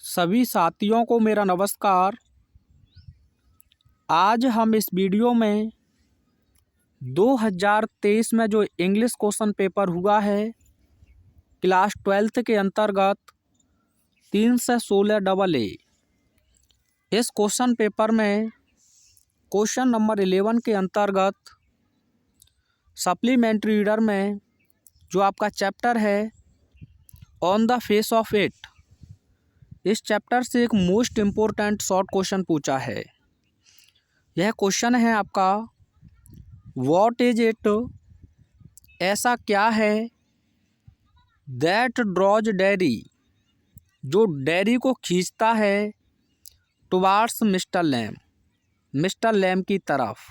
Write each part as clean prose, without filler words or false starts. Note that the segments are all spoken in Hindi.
सभी साथियों को मेरा नमस्कार। आज हम इस वीडियो में 2023 में जो इंग्लिश क्वेश्चन पेपर हुआ है क्लास 12th के अंतर्गत 3 से 16 AA, इस क्वेश्चन पेपर में क्वेश्चन नंबर 11 के अंतर्गत सप्लीमेंट्री रीडर में जो आपका चैप्टर है on the face of it, इस चैप्टर से एक मोस्ट इम्पोर्टेंट शॉर्ट क्वेश्चन पूछा है। यह क्वेश्चन है आपका, व्हाट इज इट, ऐसा क्या है, दैट ड्रॉज डैरी, जो डैरी को खींचता है, टुवार्ड्स मिस्टर लैम की तरफ,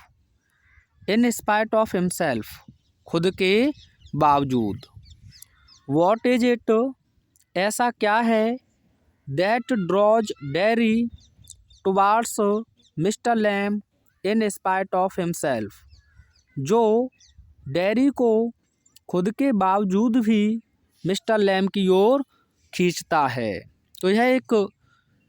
इन स्पाइट ऑफ हिमसेल्फ, खुद के बावजूद। व्हाट इज इट, ऐसा क्या है, that draws Derry towards Mr Lamb in spite of himself, जो डैरी को खुद के बावजूद भी मिस्टर लैम की ओर खींचता है। तो यह एक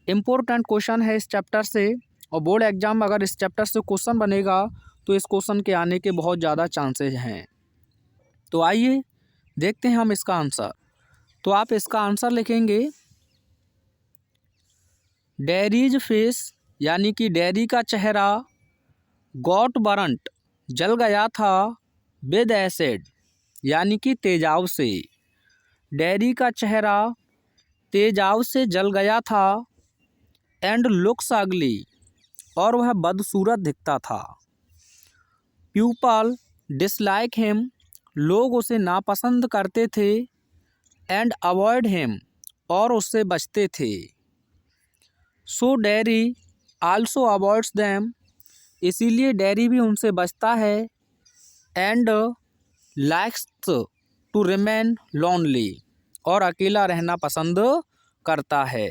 इम्पोर्टेंट क्वेश्चन है इस चैप्टर से, और बोर्ड एग्जाम में अगर इस चैप्टर से क्वेश्चन बनेगा तो इस क्वेश्चन के आने के बहुत ज़्यादा चांसेस हैं। तो आइए देखते हैं हम इसका आंसर। तो आप इसका आंसर लिखेंगे, डैरीज फेस, यानी कि डैरी का चेहरा, गॉट बरंट, जल गया था, विद एसिड, यानी कि तेजाब से। डैरी का चेहरा तेजाब से जल गया था, एंड लुक्स अगली, और वह बदसूरत दिखता था। पीपल डिसलाइक हिम, लोग उसे नापसंद करते थे, एंड अवॉइड हिम, और उससे बचते थे। So Derry also avoids them, इसीलिए डैरी भी उनसे बचता है, and likes to remain lonely, और अकेला रहना पसंद करता है।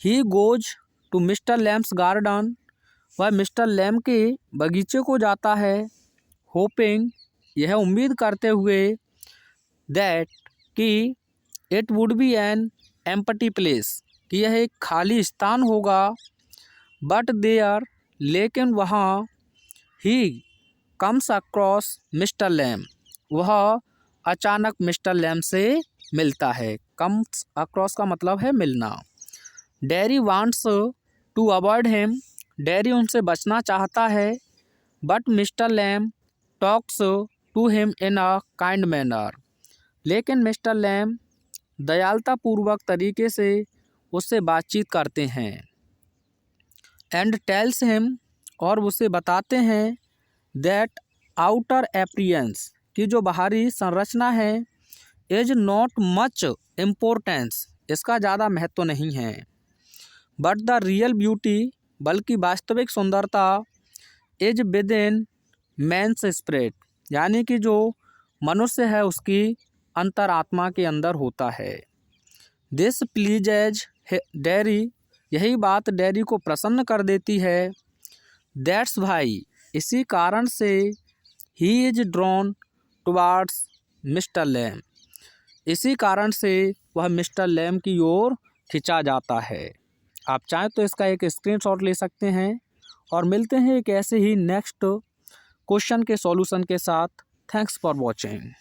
He goes to Mr Lamb's garden, वह मिस्टर लैम के बगीचे को जाता है, होपिंग, यह उम्मीद करते हुए, दैट, कि it would be an empty place, कि यह एक खाली स्थान होगा, बट देयर, लेकिन वहाँ, he comes across Mr Lamb, वह अचानक मिस्टर लैम से मिलता है। कम्स अक्रॉस का मतलब है मिलना। Derry wants to avoid him, Derry उनसे बचना चाहता है, but Mr Lamb talks to him in a kind manner, लेकिन मिस्टर लैम दयालुतापूर्वक तरीके से उससे बातचीत करते हैं। एंड टेल्स हिम, और उसे बताते हैं, दैट आउटर अपीयरेंस, की जो बाहरी संरचना है, इज नॉट मच इम्पोर्टेंस, इसका ज़्यादा महत्व नहीं है, बट द रियल ब्यूटी, बल्कि वास्तविक सुंदरता, is within man's spirit, यानी कि जो मनुष्य है उसकी अंतरात्मा के अंदर होता है। दिस प्लीजेज डैरी, यही बात डैरी को प्रसन्न कर देती है। दैट्स वाई, इसी कारण से, he is drawn towards Mr Lamb, इसी कारण से वह मिस्टर लैम की ओर खिंचा जाता है। आप चाहें तो इसका एक स्क्रीनशॉट ले सकते हैं, और मिलते हैं एक ऐसे ही नेक्स्ट क्वेश्चन के सॉल्यूशन के साथ। Thanks for watching.